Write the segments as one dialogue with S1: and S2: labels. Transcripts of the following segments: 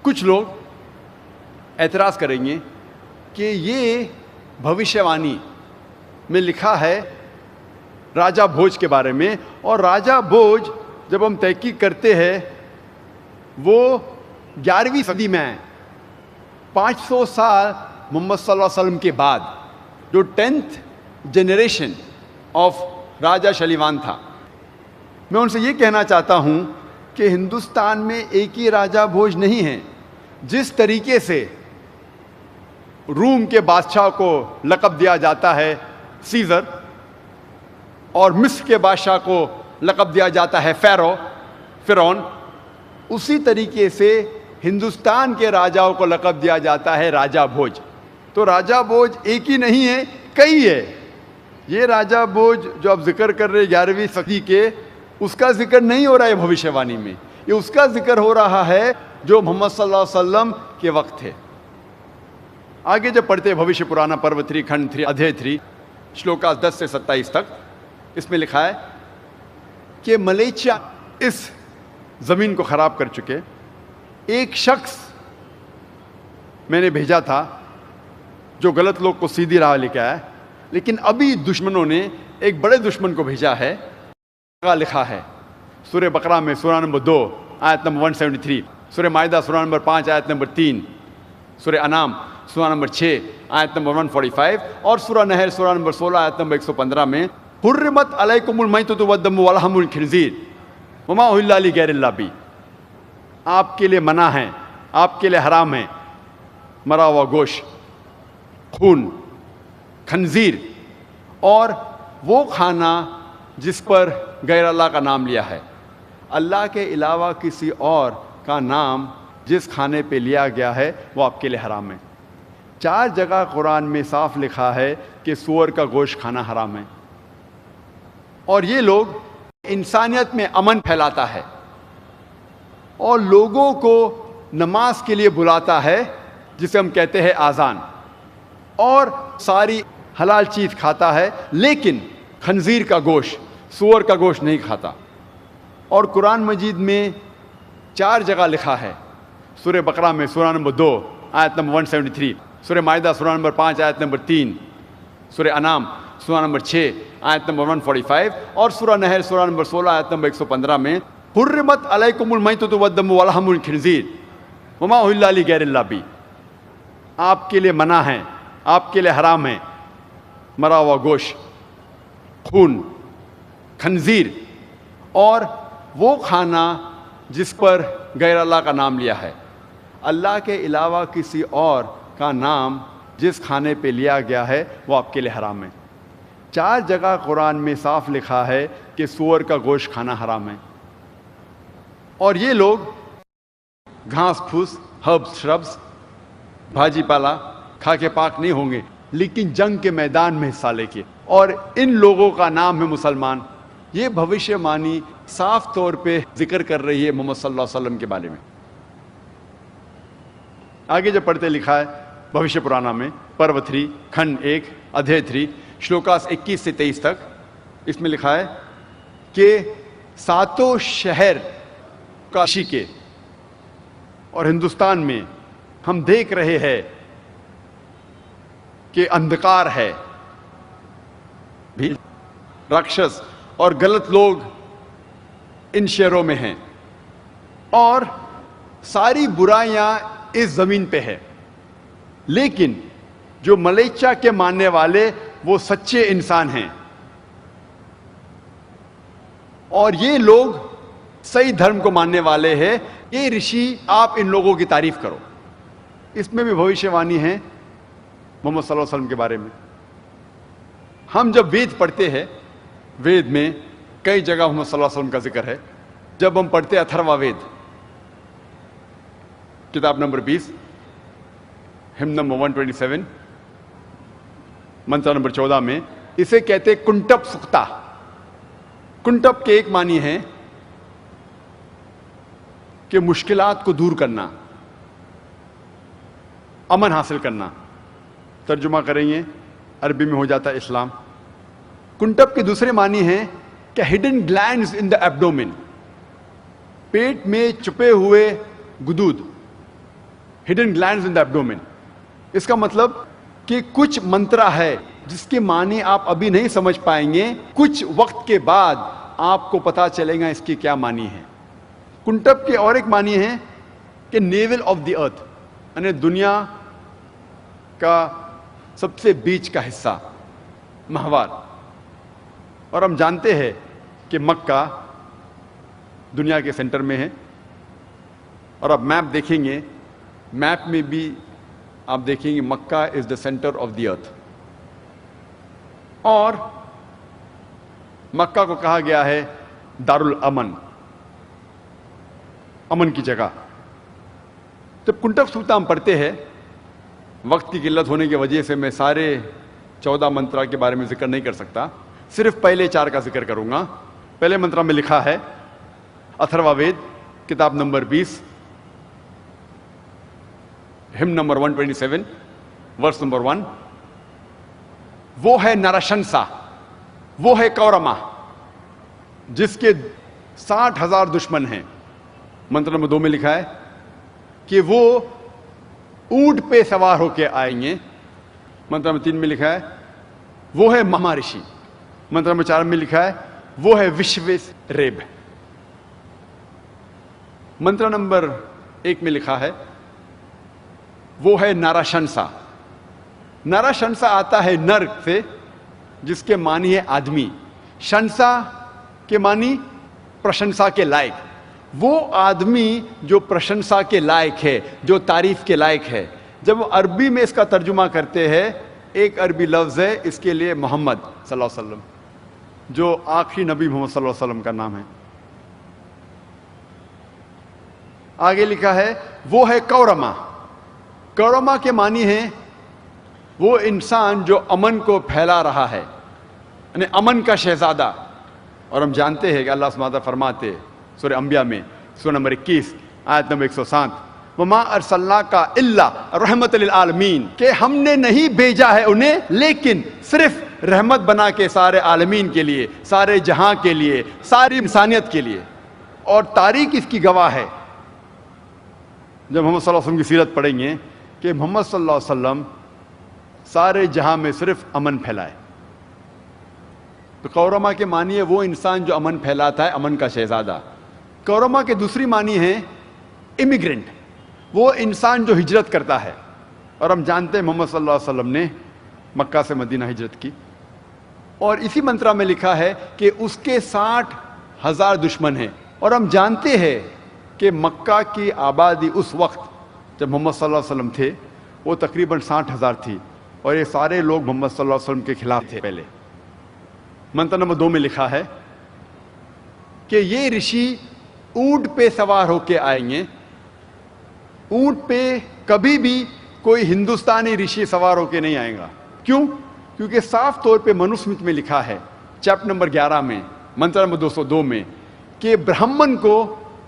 S1: کچھ لوگ اعتراض کریں گے کہ یہ بھوشیہ وانی میں لکھا ہے راجہ بھوج کے بارے میں، اور راجہ بھوج جب ہم تحقیق کرتے ہیں وہ 11ویں صدی میں ہے، 500 سال محمد صلی اللہ علیہ وسلم کے بعد، جو 10th جنریشن آف راجہ شلیوان تھا۔ میں ان سے یہ کہنا چاہتا ہوں کہ ہندوستان میں ایک ہی راجہ بھوج نہیں ہے۔ جس طریقے سے روم کے بادشاہ کو لقب دیا جاتا ہے سیزر، اور مصر کے بادشاہ کو لقب دیا جاتا ہے فرعون، اسی طریقے سے ہندوستان کے راجاؤں کو لقب دیا جاتا ہے راجہ بھوج۔ تو راجہ بھوج ایک ہی نہیں ہے، کئی ہے۔ یہ راجہ بھوج جو آپ ذکر کر رہے 11ویں صدی کے، اس کا ذکر نہیں ہو رہا ہے بھوشیہ وانی میں، یہ اس کا ذکر ہو رہا ہے جو محمد صلی اللہ علیہ وسلم کے وقت تھے۔ آگے جب پڑھتے بھوشیہ پرانا پرو 3 کھنڈ 3 ادھیے 3 شلوکا 10 سے 27 تک، اس میں لکھا ہے کہ ملیچیا اس زمین کو خراب کر چکے۔ ایک شخص میں نے بھیجا تھا جو غلط لوگ کو سیدھی راہ لے کے آیا، لیکن ابھی دشمنوں نے ایک بڑے دشمن کو بھیجا ہے۔ لکھا ہے سورہ بقرہ میں سورہ نمبر 2 آیت نمبر 173، سورہ مائدہ سورہ نمبر 5 آیت نمبر 3، سورہ انعام سورہ نمبر 6 آیت نمبر 145، اور سورہ نحل سورہ نمبر 16 آیت نمبر 115 میں حرمت علیکم المیتۃ والدم ولحم الخنزیر وما اہل لغیر اللہ بہ، آپ کے لیے منع ہے، آپ کے لیے حرام ہے مرا ہوا گوشت، خون، خنزیر، اور وہ کھانا جس پر غیر اللہ کا نام لیا ہے۔ اللہ کے علاوہ کسی اور کا نام جس کھانے پہ لیا گیا ہے وہ آپ کے لیے حرام ہے۔ 4 جگہ قرآن میں صاف لکھا ہے کہ سور کا گوشت کھانا حرام ہے، اور یہ لوگ انسانیت میں امن پھیلاتا ہے اور لوگوں کو نماز کے لیے بلاتا ہے، جسے ہم کہتے ہیں آذان، اور ساری حلال چیز کھاتا ہے، لیکن خنزیر کا گوشت، سور کا گوشت نہیں کھاتا۔ اور قرآن مجید میں 4 جگہ لکھا ہے، سورہ بقرہ میں سورہ نمبر 2 آیت نمبر 173، سورہ مائدہ سورہ نمبر 5 آیت نمبر 3، سورہ انعام سورہ نمبر 6 آیت نمبر 145، اور سورہ نحل سورہ نمبر 16 آیت نمبر 115 میں حرمت علیکم المیتۃ والدم ولحم الخنزیر وما اہل لغیر اللہ بہ، آپ کے لیے منع ہے، آپ کے لیے حرام ہے مرا ہوا گوشت، خون، خنزیر، اور وہ کھانا جس پر غیر اللہ کا نام لیا ہے۔ اللہ کے علاوہ کسی اور کا نام جس کھانے پہ لیا گیا ہے وہ آپ کے لیے حرام ہے۔ 4 جگہ قرآن میں صاف لکھا ہے کہ سور کا گوشت کھانا حرام ہے، اور یہ لوگ گھاس پھوس، ہربس، شربس، بھاجی پالا کھا کے پاک نہیں ہوں گے، لیکن جنگ کے میدان میں حصہ لے کے، اور ان لوگوں کا نام ہے مسلمان۔ یہ بھوشیہ وانی صاف طور پہ ذکر کر رہی ہے محمد صلی اللہ علیہ وسلم کے بارے میں۔ آگے جب پڑھتے لکھا ہے بھوشیہ پرانا میں پرو 3 کھنڈ 1 ادھیے 3 شلوکاس 21 سے 23 تک، اس میں لکھا ہے کہ 7 شہر کاشی کے اور ہندوستان میں ہم دیکھ رہے ہیں کہ اندھکار ہے، بھی راکشس اور غلط لوگ ان شہروں میں ہیں، اور ساری برائیاں اس زمین پہ ہے، لیکن جو ملیچا کے ماننے والے وہ سچے انسان ہیں، اور یہ لوگ صحیح دھرم کو ماننے والے ہیں۔ یہ رشی آپ ان لوگوں کی تعریف کرو۔ اس میں بھی بھوشیہ وانی ہے محمد صلی اللہ علیہ وسلم کے بارے میں۔ ہم جب وید پڑھتے ہیں، وید میں کئی جگہ محمد صلی اللہ علیہ وسلم کا ذکر ہے۔ جب ہم پڑھتے ہیں اتھروا وید کتاب نمبر 20 ہم نمبر 127 منتر نمبر 14 میں اسے کہتے کنٹپ سکتا۔ کنٹپ کے ایک معنی ہے کہ مشکلات کو دور کرنا، امن حاصل کرنا۔ ترجمہ کریں گے عربی میں ہو جاتا ہے اسلام۔ کنٹپ کے دوسرے معنی ہیں کہ ہڈن گلینڈز ان دا ایبڈومن، پیٹ میں چھپے ہوئے گدود، hidden glands in the abdomen. اس کا مطلب کہ کچھ منترا ہے جس کے معنی آپ ابھی نہیں سمجھ پائیں گے، کچھ وقت کے بعد آپ کو پتا چلے گا اس کی کیا معنی ہے. کنٹب کے اور ایک معنی ہے کہ نیول آف دی ارتھ، یعنی دنیا کا سب سے بیچ کا حصہ، مہوار. اور ہم جانتے ہیں کہ مکہ دنیا کے سینٹر میں ہے. اور اب میپ دیکھیں گے، میپ میں بھی آپ دیکھیں گے مکہ از دا سینٹر آف دی ارتھ. اور مکہ کو کہا گیا ہے دار الامن، امن کی جگہ. جب کنٹک سوکتا ہم پڑھتے ہیں، وقت کی قلت ہونے کی وجہ سے میں سارے 14 منترا کے بارے میں ذکر نہیں کر سکتا، صرف پہلے 4 کا ذکر کروں گا. پہلے منترا میں لکھا ہے اتھروا وید کتاب نمبر 20 ہم نمبر 127 ورس نمبر 1. وہ ہے نرشنسا، وہ ہے کورما جس کے 60,000 دشمن ہیں. منتر نمبر 2 میں لکھا ہے کہ وہ اونٹ پہ سوار ہو کے آئیں گے. منتر نمبر 3 میں لکھا ہے وہ ہے مہا رشی. منتر نمبر 4 میں لکھا ہے وہ ہے وشویس ریب. منتر نمبر 1 میں لکھا ہے وہ ہے نرشنسا. نرشنسا آتا ہے نرک سے جس کے معنی ہے آدمی. شنسا کے معنی پرشنسا کے لائق. وہ آدمی جو پرشنسا کے لائق ہے، جو تعریف کے لائق ہے. جب وہ عربی میں اس کا ترجمہ کرتے ہیں، ایک عربی لفظ ہے اس کے لیے محمد صلی اللہ علیہ وسلم، جو آخری نبی محمد صلی اللہ علیہ وسلم کا نام ہے. آگے لکھا ہے وہ ہے کورما. کورما کے معنی ہے وہ انسان جو امن کو پھیلا رہا ہے، یعنی امن کا شہزادہ. اور ہم جانتے ہیں کہ اللہ سبحانہ وتعالیٰ فرماتے سورہ انبیاء میں سورہ نمبر 21 آیت نمبر 107 وما ارسلناک الا رحمت للعالمین، کہ ہم نے نہیں بھیجا ہے انہیں لیکن صرف رحمت بنا کے سارے عالمین کے لیے، سارے جہاں کے لیے، ساری انسانیت کے لیے. اور تاریخ اس کی گواہ ہے. جب محمد صلی اللہ علیہ وسلم کی سیرت پڑھیں گے کہ محمد صلی اللہ علیہ وسلم سارے جہاں میں صرف امن پھیلائے. تو کورما کے معنی ہے وہ انسان جو امن پھیلاتا ہے، امن کا شہزادہ. کورما کے دوسری معنی ہے امیگرنٹ، وہ انسان جو ہجرت کرتا ہے. اور ہم جانتے ہیں محمد صلی اللہ علیہ وسلم نے مکہ سے مدینہ ہجرت کی. اور اسی منترا میں لکھا ہے کہ اس کے 60,000 دشمن ہیں. اور ہم جانتے ہیں کہ مکہ کی آبادی اس وقت جب محمد صلی اللہ علیہ وسلم تھے وہ تقریباً 60,000 تھی، اور یہ سارے لوگ محمد صلی اللہ علیہ وسلم کے خلاف تھے پہلے. منتر نمبر 2 میں لکھا ہے کہ یہ رشی اونٹ پہ سوار ہو کے آئیں گے. اونٹ پہ کبھی بھی کوئی ہندوستانی رشی سوار ہو کے نہیں آئے گا. کیوں؟ کیونکہ صاف طور پہ منوسمرت میں لکھا ہے چیپٹر نمبر 11 میں منتر نمبر 202 میں کہ برہمن کو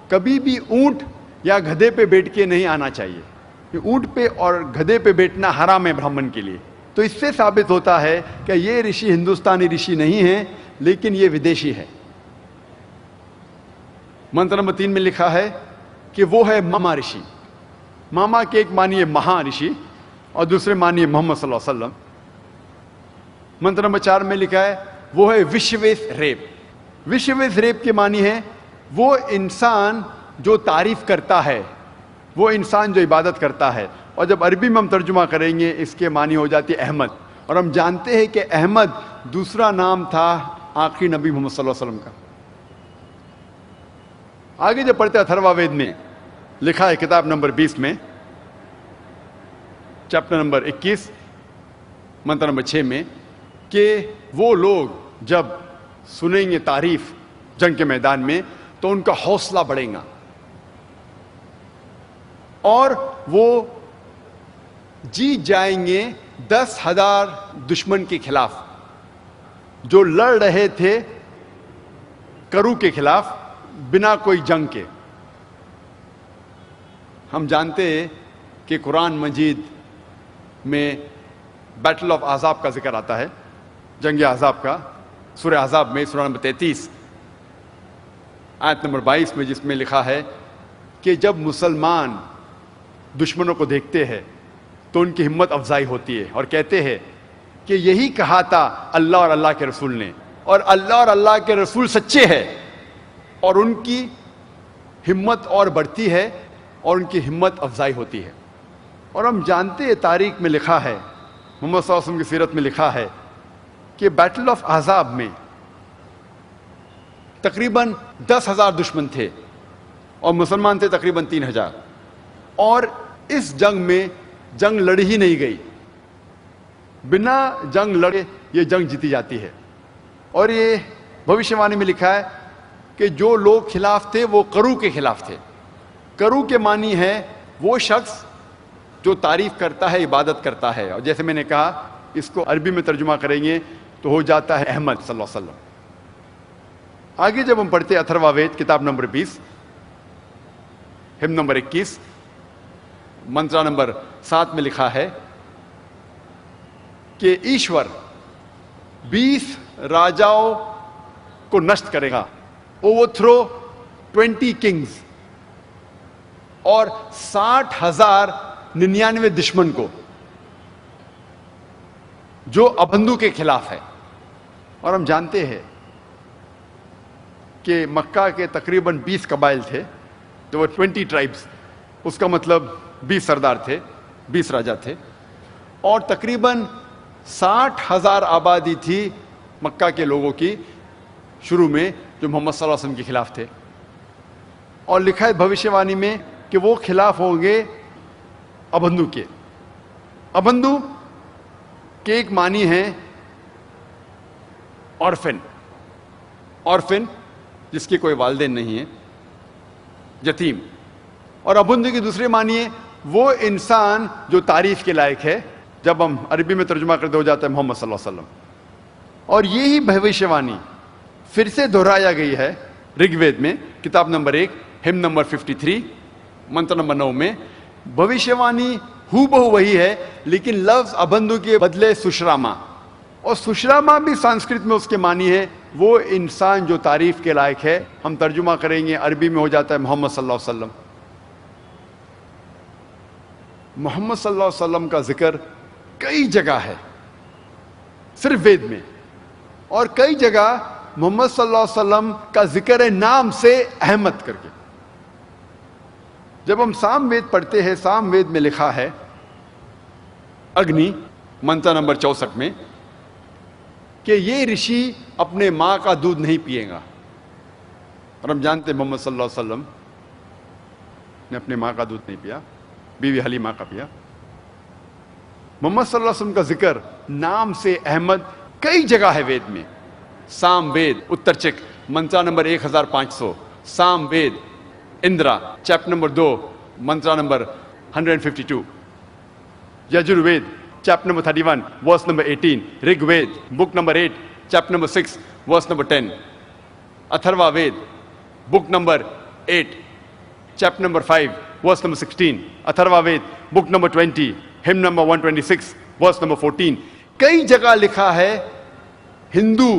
S1: کبھی بھی اونٹ یا گدھے پہ بیٹھ کے نہیں آنا چاہیے. اونٹ پہ اور گدھے پہ بیٹھنا حرام ہے برہمن کے لیے. تو اس سے ثابت ہوتا ہے کہ یہ رشی ہندوستانی رشی نہیں ہے لیکن یہ ودیشی ہے. منتر نمبر 3 میں لکھا ہے کہ وہ ہے ماما رشی. ماما کے ایک معنی ہے مہا رشی اور دوسرے معنی ہے محمد صلی اللہ علیہ وسلم. منتر نمبر 4 میں لکھا ہے وہ ہے وشویس ریب. وشویس ریب کے معنی ہے وہ انسان جو تعریف کرتا ہے، وہ انسان جو عبادت کرتا ہے. اور جب عربی میں ہم ترجمہ کریں گے اس کے معنی ہو جاتی ہے احمد. اور ہم جانتے ہیں کہ احمد دوسرا نام تھا آخری نبی محمد صلی اللہ علیہ وسلم کا. آگے جب پڑھتے اتھروا وید میں لکھا ہے کتاب نمبر 20 میں چیپٹر نمبر 21 منتر نمبر 6 میں کہ وہ لوگ جب سنیں گے تعریف جنگ کے میدان میں تو ان کا حوصلہ بڑھے گا اور وہ جیت جائیں گے 10,000 دشمن کے خلاف جو لڑ رہے تھے کرو کے خلاف بنا کوئی جنگ کے. ہم جانتے ہیں کہ قرآن مجید میں بیٹل آف احزاب کا ذکر آتا ہے، جنگ احزاب کا، سورہ احزاب میں سورہ نمبر 33 آیت نمبر 22 میں، جس میں لکھا ہے کہ جب مسلمان دشمنوں کو دیکھتے ہیں تو ان کی ہمت افزائی ہوتی ہے اور کہتے ہیں کہ یہی کہا تھا اللہ اور اللہ کے رسول نے، اور اللہ اور اللہ کے رسول سچے ہیں، اور ان کی ہمت اور بڑھتی ہے اور ان کی ہمت افزائی ہوتی ہے۔ اور ہم جانتے ہیں تاریخ میں لکھا ہے، محمد صلی اللہ علیہ وسلم کی سیرت میں لکھا ہے کہ بیٹل آف احزاب میں تقریباً 10,000 دشمن تھے اور مسلمان تھے تقریباً 3,000، اور اس جنگ میں جنگ لڑی ہی نہیں گئی، بنا جنگ لڑے یہ جنگ جیتی جاتی ہے۔ اور یہ بھوشیوانی میں لکھا ہے کہ جو لوگ خلاف تھے وہ کرو کے خلاف تھے۔ کرو کے معنی ہے وہ شخص جو تعریف کرتا ہے، عبادت کرتا ہے، اور جیسے میں نے کہا اس کو عربی میں ترجمہ کریں گے تو ہو جاتا ہے احمد صلی اللہ علیہ وسلم۔ آگے جب ہم پڑھتے اتھروا وید کتاب نمبر 20 ہم نمبر 21 منترا نمبر 7 میں لکھا ہے کہ ایشور 20 راجاؤں کو نشٹ کرے گا، اوور تھرو 20 کنگز، اور 60,099 دشمن کو جو ابندو کے خلاف ہے۔ اور ہم جانتے ہیں کہ مکہ کے تقریباً 20 قبائل تھے، جو وہ 20 ٹرائبس، اس کا مطلب 20 سردار تھے، 20 راجا تھے، اور تقریباً 60,000 آبادی تھی مکہ کے لوگوں کی شروع میں جو محمد صلی اللہ علیہ وسلم کے خلاف تھے۔ اور لکھا ہے بھوشیوانی میں کہ وہ خلاف ہوں گے ابندو کے۔ ابندو کے ایک معنی ہے آرفن، آرفن جس کے کوئی والدین نہیں ہیں، یتیم۔ اور ابندو کی دوسری معنی ہے وہ انسان جو تعریف کے لائق ہے، جب ہم عربی میں ترجمہ کرتے ہو جاتا ہے محمد صلی اللہ علیہ وسلم۔ اور یہی بھوشیوانی پھر سے دہرایا گئی ہے رگ وید میں کتاب نمبر 1 ہم نمبر 53 منتر نمبر 9 میں۔ بھوشیوانی ہو بہو وہی ہے، لیکن لفظ ابندو کے بدلے سشراما، اور سشراما بھی سنسکرت میں اس کے معنی ہے وہ انسان جو تعریف کے لائق ہے۔ ہم ترجمہ کریں گے عربی میں ہو جاتا ہے محمد صلی اللہ علیہ وسلم۔ محمد صلی اللہ علیہ وسلم کا ذکر کئی جگہ ہے صرف وید میں، اور کئی جگہ محمد صلی اللہ علیہ وسلم کا ذکر ہے نام سے احمد کر کے۔ جب ہم سام وید پڑھتے ہیں، سام وید میں لکھا ہے اگنی منتر نمبر 64 میں کہ یہ رشی اپنے ماں کا دودھ نہیں پیے گا، اور ہم جانتے ہیں محمد صلی اللہ علیہ وسلم نے اپنے ماں کا دودھ نہیں پیا، بیوی حلیمہ کا پیا۔ محمد صلی اللہ علیہ وسلم کا ذکر نام سے احمد کئی جگہ ہے وید میں۔ سام وید اتر چک Mantra number 1500، Sama Veda Indra chapter number 2 منترا number 152، Yajur Veda chapter number 31 verse number 18، Rig Veda book number 8 chapter number 6 verse number 10، Atharva Veda book number 8 chapter number 5 verse number 16، Atharva Veda book number 20 ہم نمبر 126 ورس نمبر 14۔ کئی جگہ لکھا ہے ہندو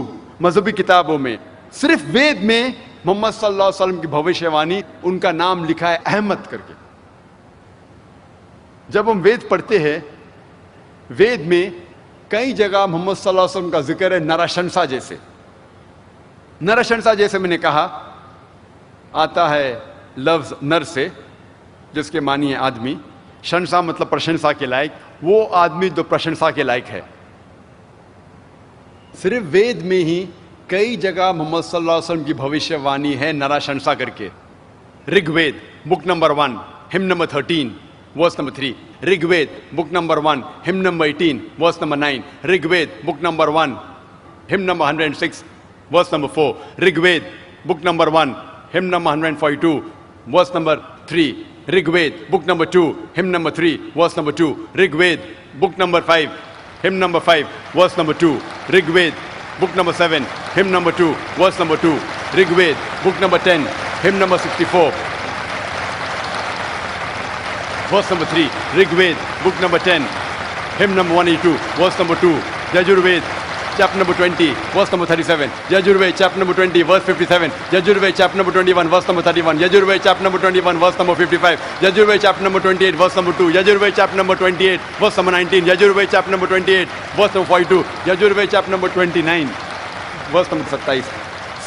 S1: مذہبی کتابوں میں، صرف وید میں محمد صلی اللہ علیہ وسلم کی بھوشیوانی ان کا نام لکھا ہے احمد کر کے۔ جب ہم وید پڑھتے ہیں، وید میں کئی جگہ محمد صلی اللہ علیہ وسلم کا ذکر ہے نرشنسا جیسے۔ نرشنسا جیسے میں نے کہا آتا ہے لفظ نر سے جس کے معنی ہے آدمی، شنسا مطلب پرشنسا کے لائق، وہ آدمی جو پرشنسا کے لائق ہے۔ صرف وید میں ہی کئی جگہ محمد صلی اللہ علیہ وسلم کی بھوشیوانی ہے نراشنسا کر کے۔ رگ وید بک نمبر 1 ہم نمبر 13 ورس نمبر 3، رگ وید بک نمبر 1 ہم نمبر 18 ورس نمبر 9، رگ وید بک نمبر 1 ہم نمبر 106 ورس نمبر 4، رگ وید بک نمبر 1 ہم نمبر 142 ورس نمبر 3، رگ وید بک نمبر 2 ہم نمبر 3 ورس نمبر 2، رگ وید بک نمبر 5 ہم number 5 verse number 2، Rig Veda book number 7 hymn number 2 verse number 2، Rig Ved book number 10 hymn number 64 verse number 3، Rig Ved book number 10 hymn number 182 verse number 2، Yajur Ved chapter number 20, verse number 37. Yajurved, chapter number 20, verse 57. Yajurved, chapter number 21, verse number 31. Yajurved, chapter number 21, verse number 55. Yajurved, chapter number 28, verse number 2. Yajurved, chapter number 28, verse number 19. Yajurved, chapter number 28, verse number 42. Yajurved, chapter number 29, verse number 27.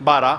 S1: 12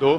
S1: 2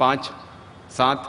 S1: 5, 7,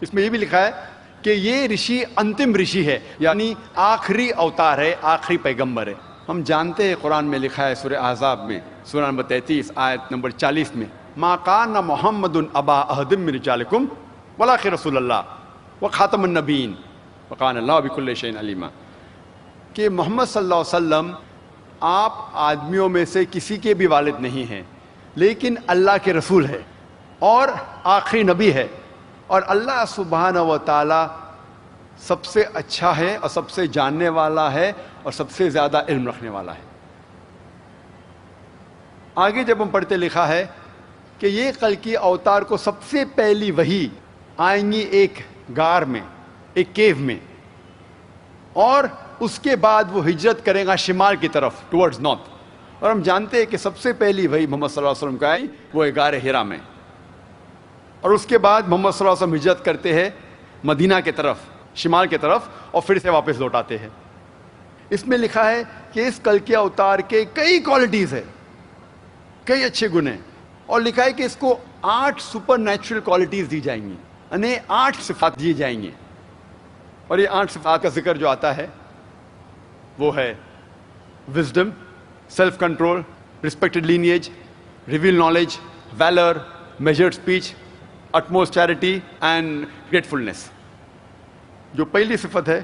S1: اس میں یہ بھی لکھا ہے کہ یہ رشی انتم رشی ہے، یعنی آخری اوتار ہے، آخری پیغمبر ہے۔ ہم جانتے ہیں قرآن میں لکھا ہے سورہ احزاب میں سورہ نمبر 33 آیت نمبر 40 میں، ما کان محمد ابا احد من رجالکم ولکن رسول اللہ وخاتم النبیین وکان اللہ بکل شیء علیما، کہ محمد صلی اللہ علیہ وسلم آپ آدمیوں میں سے کسی کے بھی والد نہیں ہیں، لیکن اللہ کے رسول ہے اور آخری نبی ہے، اور اللہ سبحانہ و تعالی سب سے اچھا ہے اور سب سے جاننے والا ہے اور سب سے زیادہ علم رکھنے والا ہے۔ آگے جب ہم پڑھتے لکھا ہے کہ یہ کلکی اوتار کو سب سے پہلی وحی آئیں گی ایک غار میں، ایک کیو میں، اور اس کے بعد وہ ہجرت کرے گا شمال کی طرف ٹورڈز نارتھ، اور ہم جانتے ہیں کہ سب سے پہلی وحی محمد صلی اللہ علیہ وسلم کو آئی وہ غار ہرا میں، اور اس کے بعد محمد صلی اللہ علیہ وسلم ہجرت کرتے ہیں مدینہ کی طرف، شمال کی طرف، اور پھر سے واپس لوٹ آتے ہیں۔ اس میں لکھا ہے کہ اس کلکی اوتار کے کئی کوالٹیز ہیں، کئی اچھے گن ہیں، اور لکھا ہے کہ اس کو 8 سپر نیچرل کوالٹیز دی جائیں گی، یعنی 8 صفات دی جائیں گی، اور یہ 8 صفات کا ذکر جو آتا ہے وہ ہے wisdom, self control, respected lineage, reveal knowledge, wheeler, measured speech, utmost charity and gratefulness۔ جو پہلی صفت ہے